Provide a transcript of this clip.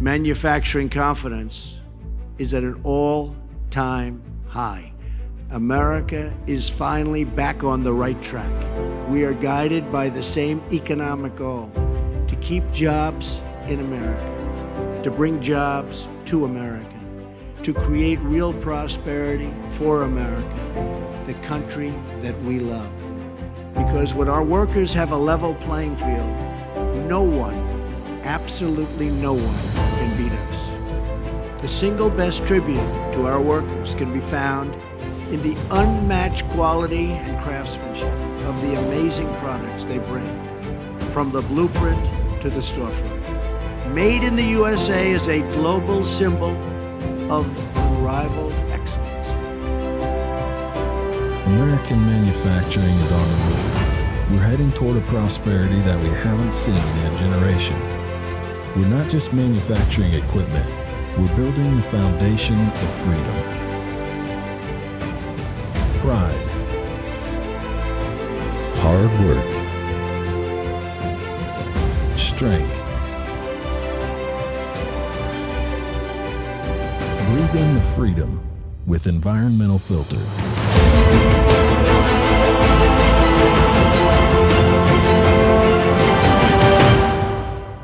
Manufacturing confidence is at an all-time high. America is finally back on the right track. We are guided by the same economic goal: to keep jobs in America, to bring jobs to America, to create real prosperity for America, the country that we love. Because when our workers have a level playing field, no one, absolutely no one, can beat us. The single best tribute to our workers can be found in the unmatched quality and craftsmanship of the amazing products they bring, from the blueprint to the storefront. Made in the USA is a global symbol of unrivaled excellence. American manufacturing is on the move. We're heading toward a prosperity that we haven't seen in a generation. We're not just manufacturing equipment, we're building the foundation of freedom. Pride. Hard work. Strength. Breathe in the freedom with environmental filter.